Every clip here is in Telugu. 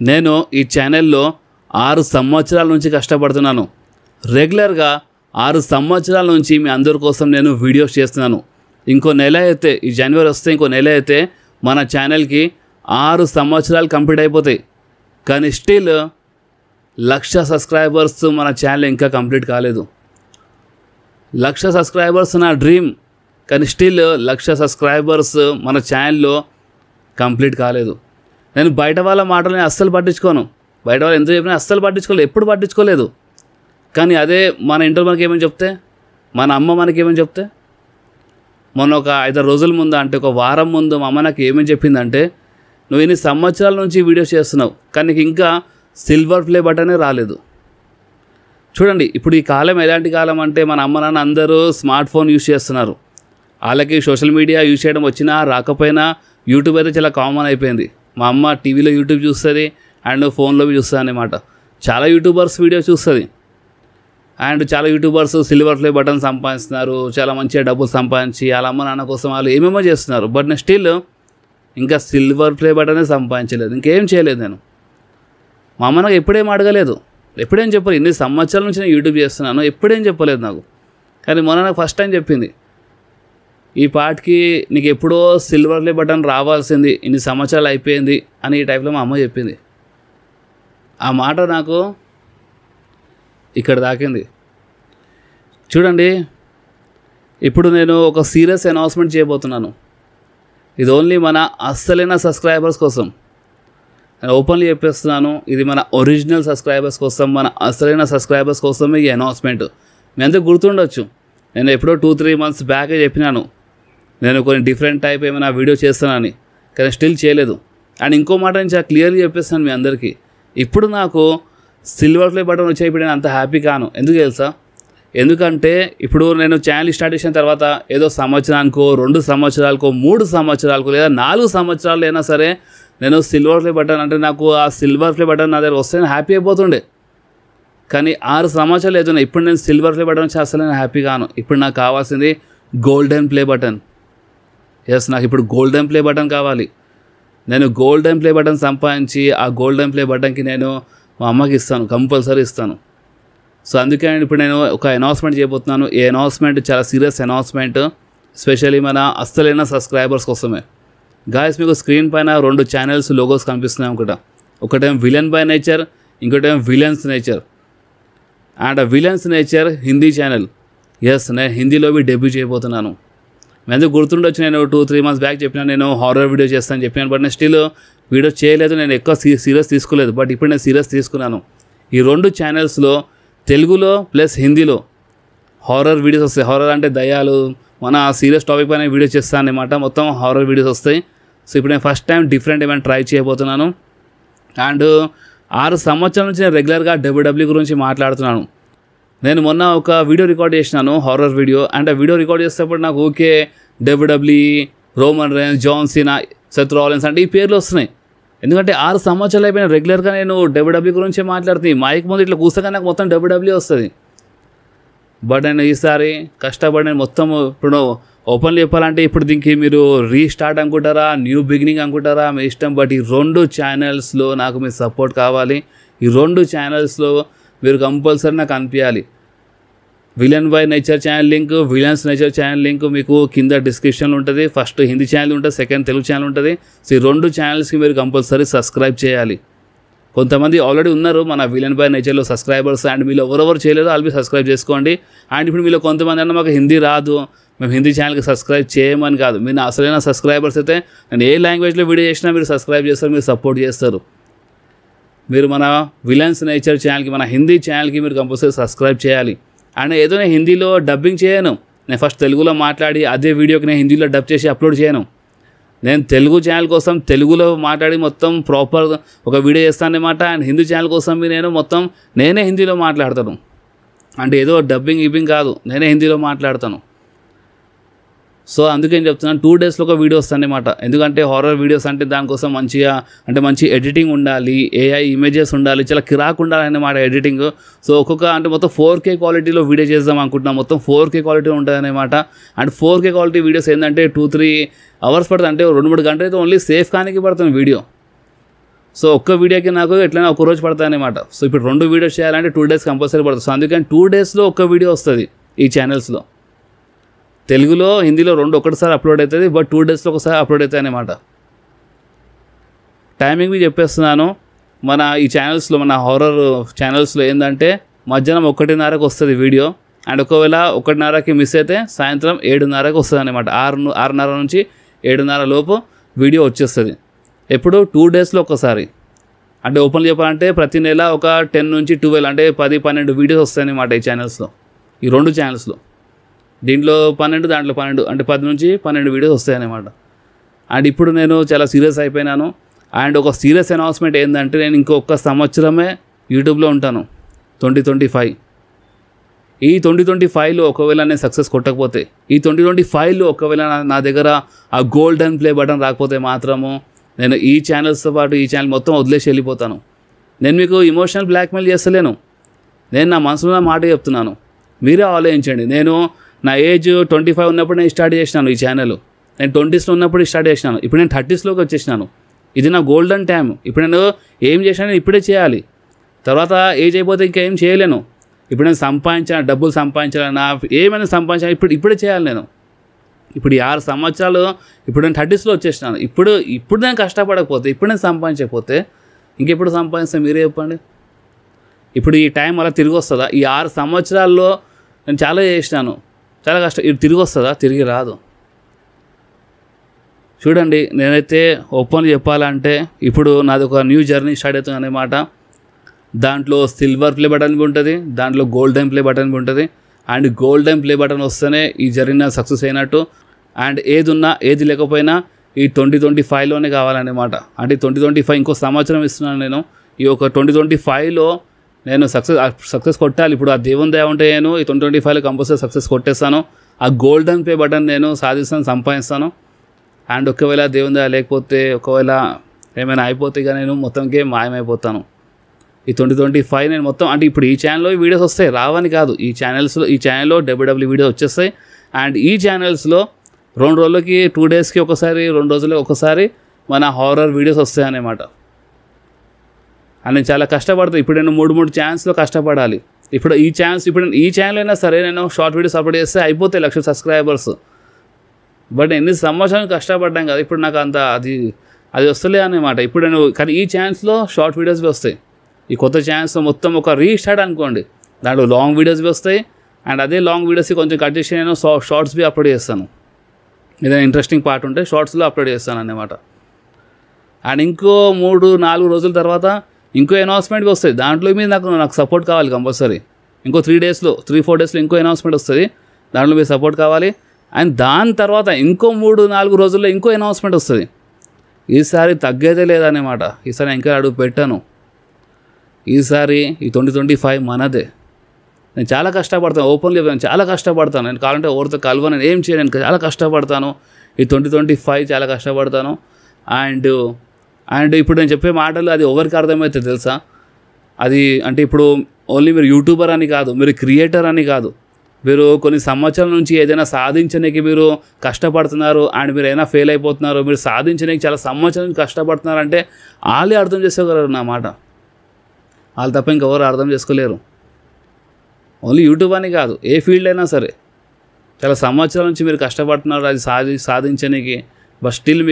నేను ఈ ఛానల్లో 6 సంవత్సరాల నుంచి కష్టపడుతున్నాను. రెగ్యులర్గా 6 సంవత్సరాల నుంచి మీ అందరి కోసం నేను వీడియోస్ చేస్తున్నాను. ఇంకో నెల అయితే, ఈ జనవరి వస్తే ఇంకో నెల అయితే మన ఛానల్కి 6 సంవత్సరాలు కంప్లీట్ అయిపోతాయి. కానీ స్టిల్ 1,00,000 సబ్స్క్రైబర్స్ మన ఛానల్ ఇంకా కంప్లీట్ కాలేదు. 1,00,000 సబ్స్క్రైబర్స్ నా డ్రీమ్, కానీ స్టిల్ 1,00,000 సబ్స్క్రైబర్స్ మన ఛానల్లో కంప్లీట్ కాలేదు. నేను బయట వాళ్ళ మాటలని అస్సలు పట్టించుకోను. బయట వాళ్ళు ఎంత చెప్పినా అస్సలు పట్టించుకోలేదు, ఎప్పుడు పట్టించుకోలేదు. కానీ అదే మన ఇంట్లో మనకి ఏమని చెప్తే, మన అమ్మ మనకి ఏమని చెప్తే, మొన్న ఒక 5 రోజుల ముందు, అంటే ఒక వారం ముందు మా అమ్మ నాకు ఏమని చెప్పిందంటే, నువ్వు ఇన్ని సంవత్సరాల నుంచి వీడియోస్ చేస్తున్నావు కానీ నీకు ఇంకా సిల్వర్ ప్లే బటనే రాలేదు. చూడండి, ఇప్పుడు ఈ కాలం ఎలాంటి కాలం అంటే, మన అమ్మ నాన్న అందరూ స్మార్ట్ ఫోన్ యూజ్ చేస్తున్నారు. వాళ్ళకి సోషల్ మీడియా యూజ్ చేయడం వచ్చినా రాకపోయినా యూట్యూబ్ అయితే చాలా కామన్ అయిపోయింది. మా అమ్మ టీవీలో యూట్యూబ్ చూస్తుంది అండ్ ఫోన్లో చూస్తుంది అన్నమాట. చాలా యూట్యూబర్స్ వీడియో చూస్తుంది అండ్ చాలా యూట్యూబర్స్ సిల్వర్ ప్లే బటన్ సంపాదిస్తున్నారు, చాలా మంచిగా డబ్బులు సంపాదించి వాళ్ళ అమ్మ నాన్న కోసం వాళ్ళు ఏమేమో చేస్తున్నారు. బట్ నేను స్టిల్ ఇంకా సిల్వర్ ప్లే బటనే సంపాదించలేదు, ఇంకేం చేయలేదు. నేను మా అమ్మ నాకు ఎప్పుడేం అడగలేదు, ఎప్పుడేం చెప్పలేదు. ఇన్ని సంవత్సరాల నుంచి నేను యూట్యూబ్ చేస్తున్నాను, ఎప్పుడేం చెప్పలేదు నాకు. కానీ మొన్న నాకు ఫస్ట్ టైం చెప్పింది, ఈ పాటికి నీకు ఎప్పుడో సిల్వర్ ప్లే బటన్ రావాల్సింది, ఇన్ని సంవత్సరాలు అయిపోయింది అని ఈ టైప్లో మా అమ్మ చెప్పింది. ఆ మాట నాకు ఇక్కడ దాకింది. చూడండి, ఇప్పుడు నేను ఒక సీరియస్ అనౌన్స్మెంట్ చేయబోతున్నాను. ఇది ఓన్లీ మన అస్సలైన సబ్స్క్రైబర్స్ కోసం. నేను ఓపెన్లీ చెప్పేస్తున్నాను, ఇది మన ఒరిజినల్ సబ్స్క్రైబర్స్ కోసం, మన అసలైన సబ్స్క్రైబర్స్ కోసమే ఈ అనౌన్స్మెంట్. మీ అందరూ గుర్తుండొచ్చు, నేను ఎప్పుడో 2-3 మంత్స్ బ్యాకే చెప్పినాను నేను కొన్ని డిఫరెంట్ టైప్ ఏమైనా వీడియో చేస్తానని, కానీ స్టిల్ చేయలేదు. అండ్ ఇంకో మాట నేను చాలా క్లియర్గా చెప్పేస్తాను మీ అందరికీ, ఇప్పుడు నాకు సిల్వర్ ప్లే బటన్ వచ్చాయి. ఇప్పుడు నేను అంత హ్యాపీ కాను. ఎందుకు తెలుసా? ఎందుకంటే ఇప్పుడు నేను ఛానల్ స్టార్ట్ చేసిన తర్వాత ఏదో సంవత్సరానికో 2 సంవత్సరాలకో 3 సంవత్సరాలకో లేదా 4 సంవత్సరాలు అయినా సరే నేను సిల్వర్ ప్లే బటన్ అంటే నాకు ఆ సిల్వర్ ప్లే బటన్ నా దగ్గర వస్తే నేను హ్యాపీ అయిపోతుండే. కానీ 6 సంవత్సరాలు అవుతున్నాయి, ఇప్పుడు నేను సిల్వర్ ప్లే బటన్ వచ్చి అసలు నేను హ్యాపీ కాను. ఇప్పుడు నాకు కావాల్సింది గోల్డెన్ ప్లే బటన్. ఎస్, నాకు ఇప్పుడు గోల్డెన్ ప్లే బటన్ కావాలి. నేను గోల్డెన్ ప్లే బటన్ సంపాదించి ఆ గోల్డెన్ ప్లే బటన్కి నేను మా అమ్మకి ఇస్తాను, కంపల్సరీ ఇస్తాను. సో అందుకే ఇప్పుడు నేను ఒక అనౌన్స్మెంట్ చేయబోతున్నాను. ఈ అనౌన్స్మెంట్ చాలా సీరియస్ అనౌన్స్మెంట్, ఎస్పెషల్లీ మన అస్సలైన సబ్స్క్రైబర్స్ కోసమే. గాయస్, మీకు స్క్రీన్ పైన 2 ఛానల్స్ లోగోస్ కనిపిస్తున్నాయి అనుకుంటా. ఒకటేమో విలన్ బై నేచర్, ఇంకోటేమో villains nature. And villains nature Hindi channel. Yes, నేను హిందీలో డెబ్యూ చేయబోతున్నాను. ఎందుకు గుర్తుండొచ్చు, నేను 2-3 మంత్స్ బ్యాక్ చెప్పినా నేను హారర్ వీడియో చేస్తాను చెప్పినాను. బట్ నేను స్టిల్ వీడియో చేయలేదు, నేను ఎక్కువ సీరియస్ తీసుకోలేదు. బట్ ఇప్పుడు నేను సీరియస్ తీసుకున్నాను. ఈ 2 ఛానల్స్లో తెలుగులో ప్లస్ హిందీలో హారర్ వీడియోస్ వస్తాయి. హారర్ అంటే దయ్యాలు, మన సీరియస్ టాపిక్ పైన వీడియో చేస్తాను అన్నమాట. మొత్తం హారర్ వీడియోస్ వస్తాయి. సో ఇప్పుడు నేను ఫస్ట్ టైం డిఫరెంట్ ఏమైనా ట్రై చేయబోతున్నాను. అండ్ 6 సంవత్సరాల నుంచి నేను రెగ్యులర్గా WWE గురించి మాట్లాడుతున్నాను. నేను మొన్న ఒక వీడియో రికార్డ్ చేసినాను, హారర్ వీడియో. అండ్ ఆ వీడియో రికార్డ్ చేసేటప్పుడు నాకు okay WWE, Roman Reigns, John Cena, Seth Rollins అంటే ఈ పేర్లు వస్తున్నాయి. ఎందుకంటే 6 సంవత్సరాలు అయిపోయిన రెగ్యులర్గా నేను WWE గురించే మాట్లాడుతుంది. మైక్ ముందు ఇట్లా కూర్చోగా నాకు మొత్తం WWE వస్తుంది. బట్ నేను ఈసారి కష్టపడి నేను మొత్తం ఇప్పుడు ఓపెన్లీ చెప్పాలంటే ఇప్పుడు దీనికి మీరు రీస్టార్ట్ అనుకుంటారా, న్యూ బిగినింగ్ అనుకుంటారా, మీ ఇష్టం. బట్ ఈ 2 ఛానల్స్లో నాకు మీ సపోర్ట్ కావాలి. ఈ 2 ఛానల్స్లో మీరు కంపల్సరీ నాకు అనిపించాలి. Villain by nature channel link, villains nature channel link మీకు కింద డిస్క్రిప్షన్లో ఉంటుంది. ఫస్ట్ హిందీ ఛానల్ ఉంటుంది, సెకండ్ తెలుగు ఛానల్ ఉంటుంది. సో ఈ 2 ఛానల్స్కి మీరు కంపల్సరీ సబ్స్క్రైబ్ చేయాలి. కొంతమంది ఆల్రెడీ ఉన్నారు మన విలన్ బై నేచర్లో సబ్స్క్రైబర్స్. అండ్ మీరు ఎవరెవరు చేయలేదో వాళ్ళు సబ్స్క్రైబ్ చేసుకోండి. అండ్ ఇప్పుడు మీలో కొంతమంది అన్న మాకు హిందీ రాదు, మేము హిందీ ఛానల్కి సబ్స్క్రైబ్ చేయమని కాదు. మీరు అసలైన సబ్స్క్రైబర్స్ అయితే నేను ఏ లాంగ్వేజ్లో వీడియో చేసినా మీరు సబ్స్క్రైబ్ చేస్తారు, మీరు సపోర్ట్ చేస్తారు. మీరు మన విలన్స్ నేచర్ ఛానల్కి, మన హిందీ ఛానల్కి మీరు కంపల్సరీ సబ్స్క్రైబ్ చేయాలి. అండ్ ఏదో నేను హిందీలో డబ్బింగ్ చేయను, నేను ఫస్ట్ తెలుగులో మాట్లాడి అదే వీడియోకి నేను హిందీలో డబ్ చేసి అప్లోడ్ చేయను. నేను తెలుగు ఛానల్ కోసం తెలుగులో మాట్లాడి మొత్తం ప్రాపర్ ఒక వీడియో చేస్తాను అన్నమాట. అండ్ హిందీ ఛానల్ కోసం నేను మొత్తం నేనే హిందీలో మాట్లాడతాను. అంటే ఏదో డబ్బింగ్ గిబ్బింగ్ కాదు, నేనే హిందీలో మాట్లాడతాను. సో అందుకే చెప్తున్నాను 2 డేస్లో ఒక వీడియో వస్తుంది అన్నమాట. ఎందుకంటే హారర్ వీడియోస్ అంటే దానికోసం మంచిగా అంటే మంచి ఎడిటింగ్ ఉండాలి, AI ఇమేజెస్ ఉండాలి, చాలా కిరాక్ ఉండాలి అన్నమాట ఎడిటింగ్. సో ఒక్కొక్క అంటే మొత్తం 4K క్వాలిటీలో వీడియో చేద్దాం అనుకుంటున్నాం. మొత్తం 4K క్వాలిటీ ఉంటుంది అన్నమాట. అండ్ 4K క్వాలిటీ వీడియోస్ ఏంటంటే 2-3 అవర్స్ పడుతుంది, అంటే 2-3 గంటలు అయితే ఓన్లీ సేఫ్ కానికి పడుతుంది వీడియో. సో ఒక్క వీడియోకి నాకు ఎట్లయినా ఒక రోజు పడుతుంది అనమాట. సో ఇప్పుడు 2 వీడియోస్ చేయాలంటే 2 days కంపల్సరీ పడుతుంది. సో అందుకని 2 daysలో ఒక వీడియో వస్తుంది ఈ ఛానల్స్లో. తెలుగులో హిందీలో 2 ఒకటిసారి అప్లోడ్ అవుతుంది, బట్ 2 daysలో ఒకసారి అప్లోడ్ అవుతాయి అనమాట. టైమింగ్ మీకు చెప్పేస్తున్నాను. మన ఈ ఛానల్స్లో, మన హారర్ ఛానల్స్లో ఏంటంటే మధ్యాహ్నం 1:30కి వస్తుంది వీడియో. అండ్ ఒకవేళ 1:30కి మిస్ అయితే సాయంత్రం 7:30కి వస్తుంది అనమాట. 6:30 నుంచి 7:30 లోపు వీడియో వచ్చేస్తుంది. ఎప్పుడు 2 daysలో ఒకసారి. అంటే ఓపెన్ చెప్పాలంటే ప్రతి నెల ఒక 10 నుంచి 12 అంటే 10-12 వీడియోస్ వస్తాయి అన్నమాట ఈ ఛానల్స్లో, ఈ 2 ఛానల్స్లో. దీంట్లో 12, దాంట్లో 12 అంటే 10 నుంచి 12 వీడియోస్ వస్తాయి అన్నమాట. అండ్ ఇప్పుడు నేను చాలా సీరియస్ అయిపోయినాను. అండ్ ఒక సీరియస్ అనౌన్స్మెంట్ ఏంటంటే నేను ఇంకొక సంవత్సరమే యూట్యూబ్లో ఉంటాను, 2025. ఈ 2025లో ఒకవేళ నేను సక్సెస్ కొట్టకపోతే, ఈ 2025లో ఒకవేళ నా దగ్గర ఆ గోల్డెన్ ప్లే బటన్ రాకపోతే మాత్రము నేను ఈ ఛానల్స్తో పాటు ఈ ఛానల్ మొత్తం వదిలేసి వెళ్ళిపోతాను. నేను మీకు ఇమోషనల్ బ్లాక్మెయిల్ చేస్తలేను, నేను నా మనసులో మాట చెప్తున్నాను. మీరే ఆలోచించండి. నేను నా ఏజ్ 25 ఉన్నప్పుడు నేను స్టార్ట్ చేసినాను ఈ ఛానల్. నేను 20స్లో ఉన్నప్పుడు స్టార్ట్ చేసినాను. ఇప్పుడు నేను 30స్లోకి వచ్చేసినాను. ఇది నా గోల్డెన్ టైం. ఇప్పుడు నేను ఏం చేసినా ఇప్పుడే చేయాలి. తర్వాత ఏజ్ అయిపోతే ఇంకా ఏం చేయలేను. ఇప్పుడు నేను సంపాదించాను, డబ్బులు సంపాదించాలన్నా ఏమైనా సంపాదించాలి, ఇప్పుడే చేయాలి నేను. ఇప్పుడు 6 సంవత్సరాలు, ఇప్పుడు నేను 30స్లో వచ్చేసినాను. ఇప్పుడు నేను కష్టపడకపోతే, ఇప్పుడు నేను సంపాదించకపోతే ఇంకెప్పుడు సంపాదిస్తే మీరే చెప్పండి. ఇప్పుడు ఈ టైం అలా తిరిగి వస్తుందా? ఈ 6 సంవత్సరాల్లో నేను చాలా చేసినాను, చాలా కష్టం. ఇది తిరిగి వస్తుందా? తిరిగి రాదు. చూడండి, నేనైతే ఓపెన్ చెప్పాలంటే ఇప్పుడు నాది ఒక న్యూ జర్నీ స్టార్ట్ అవుతుంది అన్నమాట. దాంట్లో సిల్వర్ ప్లే బటన్ ఉంటుంది, దాంట్లో గోల్డెన్ ప్లే బటన్ ఉంటుంది. అండ్ గోల్డెన్ ప్లే బటన్ వస్తేనే ఈ జర్నీ సక్సెస్ అయినట్టు. అండ్ ఏది ఉన్నా ఏది లేకపోయినా ఈ 2025లోనే కావాలన్నమాట. అంటే 2025 ఇంకో సంవత్సరం ఇస్తున్నాను నేను. ఈ ఒక 2025లో నేను సక్సెస్ కొట్టాలి. ఇప్పుడు ఆ దేవుని దయ ఉంటే నేను ఈ 2025లో కంపల్సరీ సక్సెస్ కొట్టేస్తాను. ఆ గోల్డెన్ ప్లే బటన్ నేను సాధిస్తాను, సంపాదిస్తాను. అండ్ ఒకవేళ దేవుని దయ లేకపోతే, ఒకవేళ ఏమైనా అయిపోతే ఇక నేను మొత్తంకే మాయమైపోతాను. ఈ 2025 నేను మొత్తం, అంటే ఇప్పుడు ఈ ఛానల్లో వీడియోస్ వస్తాయి, రావని కాదు. ఈ ఛానల్లో WWE వీడియోస్ వచ్చేస్తాయి. అండ్ ఈ ఛానల్స్లో 2 రోజులకి, 2 daysకి ఒకసారి, 2 రోజులకి ఒకసారి మన హారర్ వీడియోస్ వస్తాయి అన్నమాట. అండ్ నేను చాలా కష్టపడతాను. ఇప్పుడు నేను 3 ఛానల్స్లో కష్టపడాలి. ఇప్పుడు ఈ ఛానల్ అయినా సరే నేను షార్ట్ వీడియోస్ అప్లోడ్ చేస్తే అయిపోతాయి 1,00,000 సబ్స్క్రైబర్స్. బట్ ఎన్ని సంవత్సరాలు కష్టపడ్డాం కదా, ఇప్పుడు నాకు అంత అది వస్తలే అన్నమాట. ఇప్పుడు నేను కానీ ఈ ఛానల్స్లో షార్ట్ వీడియోస్ వస్తాయి. ఈ కొత్త ఛానల్స్లో మొత్తం ఒక రీస్టార్ట్ అనుకోండి, దాంట్లో లాంగ్ వీడియోస్ వస్తాయి. అండ్ అదే లాంగ్ వీడియోస్కి కొంచెం కట్ చేసి నేను షార్ట్స్ అప్లోడ్ చేస్తాను. ఏదైనా ఇంట్రెస్టింగ్ పార్ట్ ఉంటే షార్ట్స్లో అప్లోడ్ చేస్తాను అన్నమాట. అండ్ ఇంకో 3-4 రోజుల తర్వాత ఇంకో అనౌన్స్మెంట్ వస్తుంది. దాంట్లో మీద నాకు సపోర్ట్ కావాలి కంపల్సరీ. ఇంకో 3-4 డేస్లో ఇంకో అనౌన్స్మెంట్ వస్తుంది, దాంట్లో మీరు సపోర్ట్ కావాలి. అండ్ దాని తర్వాత ఇంకో 3-4 రోజుల్లో ఇంకో అనౌన్స్మెంట్ వస్తుంది. ఈసారి తగ్గేదే లేదన్నమాట. ఈసారి ఇంకా అడుగు పెట్టాను. ఈసారి ఈ 2025 మనదే. నేను చాలా కష్టపడతాను, ఓపెన్లీ నేను చాలా కష్టపడతాను. నేను కావాలంటే ఎవరితో కలవను, నేను ఏం చేయను, నేను చాలా కష్టపడతాను. ఈ 2025 చాలా కష్టపడతాను. అండ్ ఇప్పుడు నేను చెప్పే మాటలు అది ఎవరికి అర్థమవుతుంది తెలుసా? అది అంటే ఇప్పుడు ఓన్లీ మీరు యూట్యూబర్ అని కాదు, మీరు క్రియేటర్ అని కాదు, మీరు కొన్ని సంవత్సరాల నుంచి ఏదైనా సాధించడానికి మీరు కష్టపడుతున్నారు. అండ్ మీరు ఏదైనా ఫెయిల్ అయిపోతున్నారు, మీరు సాధించడానికి చాలా సంవత్సరాల నుంచి కష్టపడుతున్నారంటే వాళ్ళే అర్థం చేసుకోగలరు నా మాట. వాళ్ళు తప్ప ఇంకెవరు అర్థం చేసుకోలేరు. ఓన్లీ యూట్యూబ్ అని కాదు, ఏ ఫీల్డ్ అయినా సరే చాలా సంవత్సరాల నుంచి మీరు కష్టపడుతున్నారు అది సాధించడానికి. బట్ స్టిల్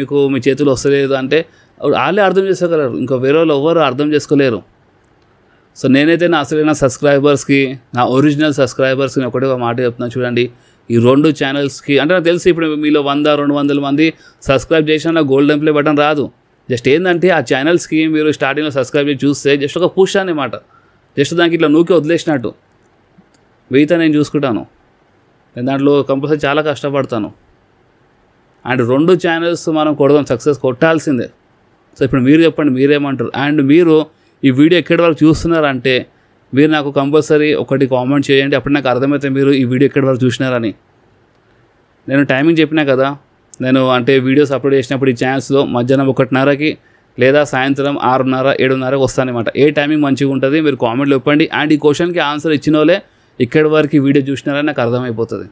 మీకు మీ చేతులు వస్తలేదు అంటే వాళ్ళే అర్థం చేసుకోగలరు, ఇంకా వేరే వాళ్ళు ఎవరు అర్థం చేసుకోలేరు. సో నేనైతే నా అసలైన సబ్స్క్రైబర్స్కి, నా ఒరిజినల్ సబ్స్క్రైబర్స్కి ఒకటే ఒక మాట చెప్తున్నాను. చూడండి, ఈ 2 ఛానల్స్కి అంటే నాకు తెలిసి ఇప్పుడు మీలో 100-200 మంది సబ్స్క్రైబ్ చేసినా గోల్డెన్ ప్లే బటన్ రాదు. జస్ట్ ఏంటంటే ఆ ఛానల్స్కి మీరు స్టార్టింగ్లో సబ్స్క్రైబ్ చేసి చూస్తే జస్ట్ ఒక పుష్ అన్నమాట. జస్ట్ దానికి ఇట్లా నూకి వదిలేసినట్టు. మిగతా నేను చూసుకుంటాను. నేను దాంట్లో కంపల్సరీ చాలా కష్టపడతాను. అండ్ 2 ఛానల్స్ మనం సక్సెస్ కొట్టాల్సిందే. సో ఇప్పుడు మీరు చెప్పండి, మీరేమంటారు? అండ్ మీరు ఈ వీడియో ఎక్కడి వరకు చూస్తున్నారంటే మీరు నాకు కంపల్సరీ ఒకటి కామెంట్ చేయండి. అప్పుడు నాకు అర్థమైతే మీరు ఈ వీడియో ఎక్కడి వరకు చూసినారని. నేను టైమింగ్ చెప్పినా కదా, నేను అంటే వీడియోస్ అప్లోడ్ చేసినప్పుడు ఈ ఛానల్స్లో మధ్యాహ్నం 1:30కి లేదా సాయంత్రం 6:30-7:30కి వస్తానమాట. ఏ టైమింగ్ మంచిగా ఉంటుంది మీరు కామెంట్లో చెప్పండి. అండ్ ఈ క్వశ్చన్కి ఆన్సర్ ఇచ్చిన వాళ్ళే ఇక్కడి వరకు వీడియో చూసినారని నాకు అర్థమైపోతుంది.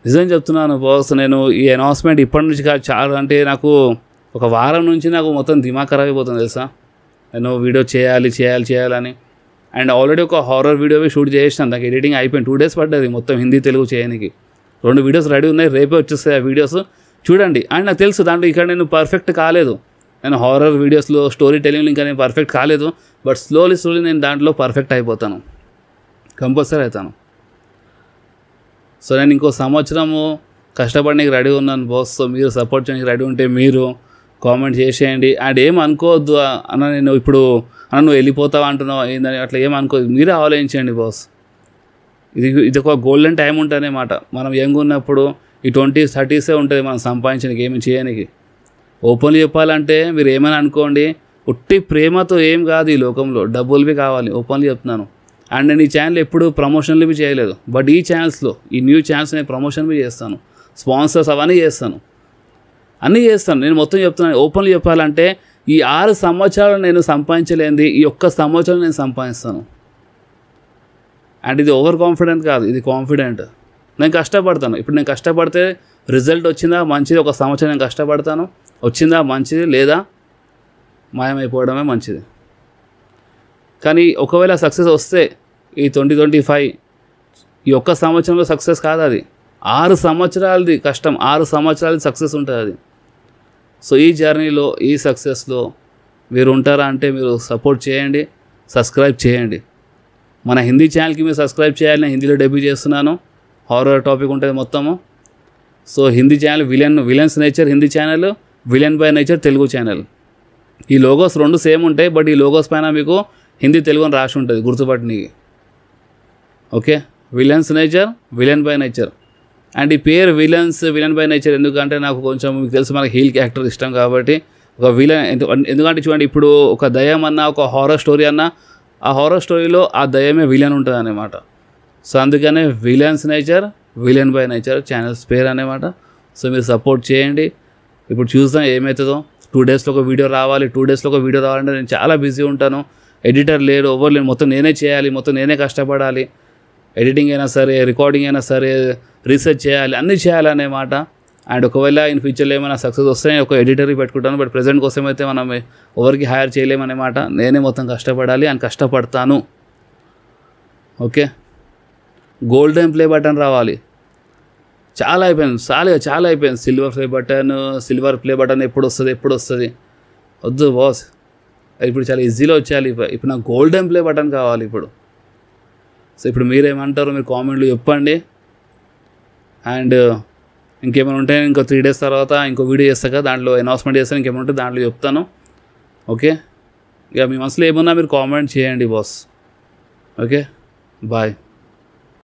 నిజం చెప్తున్నాను బాస్, నేను ఈ అనౌన్స్మెంట్ ఇప్పటి నుంచి కాదు, చాలా అంటే నాకు ఒక వారం నుంచి నాకు మొత్తం దిమాగ్ ఖరాబ్ అయిపోతుంది తెలుసా. నేను వీడియో చేయాలని. అండ్ ఆల్రెడీ ఒక హారర్ వీడియోవి షూట్ చేసినాను, నాకు ఎడిటింగ్ అయిపోయింది. 2 days పడ్డది మొత్తం హిందీ తెలుగు చేయడానికి. 2 videos రెడీ ఉన్నాయి, రేపే వచ్చేస్తాయి ఆ వీడియోస్ చూడండి. అండ్ నాకు తెలుసు దాంట్లో ఇక్కడ నేను పర్ఫెక్ట్ కాలేదు, నేను హారర్ వీడియోస్లో స్టోరీ టెలింగ్లో ఇంకా నేను పర్ఫెక్ట్ కాలేదు. బట్ స్లోలీ నేను దాంట్లో పర్ఫెక్ట్ అయిపోతాను, కంపల్సరీ అవుతాను. సో నేను ఇంకో సంవత్సరము కష్టపడడానికి రెడీ ఉన్నాను బాస్. సో మీరు సపోర్ట్ చేయడానికి రెడీ ఉంటే మీరు కామెంట్ చేసేయండి. అండ్ ఏం అనుకోవద్దు అన్న, నేను ఇప్పుడు నువ్వు వెళ్ళిపోతావా అంటున్నావు ఏందని అట్లా ఏం అనుకోవద్దు, మీరే ఆలోచించండి బాస్. ఇది ఒక గోల్డెన్ టైం ఉంటేనే మాట. మనం యంగ్ ఉన్నప్పుడు ఈ 20s 30s ఉంటుంది మనం సంపాదించడానికి, ఏమి చేయడానికి. ఓపెన్లీ చెప్పాలంటే మీరు ఏమైనా అనుకోండి, ఉట్టి ప్రేమతో ఏం కాదు ఈ లోకంలో, డబ్బులు కావాలి. ఓపెన్లీ చెప్తున్నాను. అండ్ నేను ఈ ఛానల్ ఎప్పుడు ప్రమోషన్లు బి చేయలేదు, బట్ ఈ ఛానల్స్లో, ఈ న్యూ ఛానల్స్ నేను ప్రమోషన్ బి చేస్తాను, స్పాన్సర్స్ అవన్నీ చేస్తాను, అన్నీ చేస్తాను. నేను మొత్తం చెప్తున్నాను. ఓపెన్లీ చెప్పాలంటే ఈ 6 సంవత్సరాలు నేను సంపాదించలేనిది ఈ 1 సంవత్సరం నేను సంపాదిస్తాను. అండ్ ఇది ఓవర్ కాన్ఫిడెంట్ కాదు, ఇది కాన్ఫిడెంట్. నేను కష్టపడతాను. ఇప్పుడు నేను కష్టపడితే రిజల్ట్ వచ్చిందా మంచిది, 1 సంవత్సరం నేను కష్టపడతాను, వచ్చిందా మంచిది, లేదా మాయమైపోవడమే మంచిది. కానీ ఒకవేళ సక్సెస్ వస్తే ఈ 2025 ఈ 1 సంవత్సరంలో సక్సెస్ కాదు, అది 6 సంవత్సరాలది కష్టం, 6 సంవత్సరాలది సక్సెస్ ఉంటుంది అది. సో ఈ జర్నీలో, ఈ సక్సెస్లో మీరు ఉంటారా అంటే మీరు సపోర్ట్ చేయండి, సబ్స్క్రైబ్ చేయండి. మన హిందీ ఛానల్కి మీరు సబ్స్క్రైబ్ చేయాలి. నేను హిందీలో డెబ్యూ చేస్తున్నాను, హారర్ టాపిక్ ఉంటుంది మొత్తము. So Hindi channel villains nature Hindi channel, villain by nature Telugu channel. ఈ లోగోస్ 2 సేమ్ ఉంటాయి, బట్ ఈ లోగోస్ పైన మీకు హిందీ తెలుగు అని రాసి ఉంటుంది గుర్తుపట్టనీకి. Okay, villains nature, villain by nature. And ఈ పేరు విలన్ బై నేచర్ ఎందుకంటే నాకు కొంచెం మీకు తెలుసు, మనకి హీల్ క్యారెక్టర్ ఇష్టం కాబట్టి ఒక విలన్. ఎందుకంటే చూడండి, ఇప్పుడు ఒక దయ్యం అన్నా, ఒక హారర్ స్టోరీ అన్నా, ఆ హారర్ స్టోరీలో ఆ దయ్యమే విలన్ ఉంటుంది అన్నమాట. సో అందుకనే villains nature, villain by nature channels పేరు అన్నమాట. సో మీరు సపోర్ట్ చేయండి. ఇప్పుడు చూద్దాం ఏమవుతుందో. 2 daysలో ఒక వీడియో రావాలి. 2 daysలో ఒక వీడియో రావాలంటే నేను చాలా బిజీ ఉంటాను, ఎడిటర్ లేడు, ఎవరు లేడు, మొత్తం నేనే చేయాలి, మొత్తం నేనే కష్టపడాలి. ఎడిటింగ్ అయినా సరే, రికార్డింగ్ అయినా సరే, రీసెర్చ్ చేయాలి, అన్నీ చేయాలన్నమాట. అండ్ ఒకవేళ ఇన్ ఫ్యూచర్లో ఏమైనా సక్సెస్ వస్తే ఒక ఎడిటర్ని పెట్టుకుంటాను, బట్ ప్రజెంట్ కోసం అయితే మనం ఎవరికి హైర్ చేయలేమన్నమాట. నేనే మొత్తం కష్టపడాలి అండ్ కష్టపడతాను. ఓకే, గోల్డెన్ ప్లే బటన్ రావాలి. చాలా అయిపోయింది. సిల్వర్ ప్లే బటన్ ఎప్పుడు వస్తుంది వద్దు బాస్. ఇప్పుడు చాలా ఈజీలో వచ్చేయాలి. ఇప్పుడు నాకు గోల్డెన్ ప్లే బటన్ కావాలి ఇప్పుడు. సో ఇప్పుడు మీరేమంటారు, మీరు కామెంట్లు చెప్పండి. అండ్ ఇంకేమైనా ఉంటే ఇంకో 3 days తర్వాత ఇంకో వీడియో చేస్తాక దాంట్లో అనౌన్స్మెంట్ చేస్తాను. ఇంకేమైనా ఉంటే దాంట్లో చెప్తాను. ఓకే, ఇక మీ మనసులో ఏమన్నా మీరు కామెంట్ చేయండి బాస్. Okay, bye.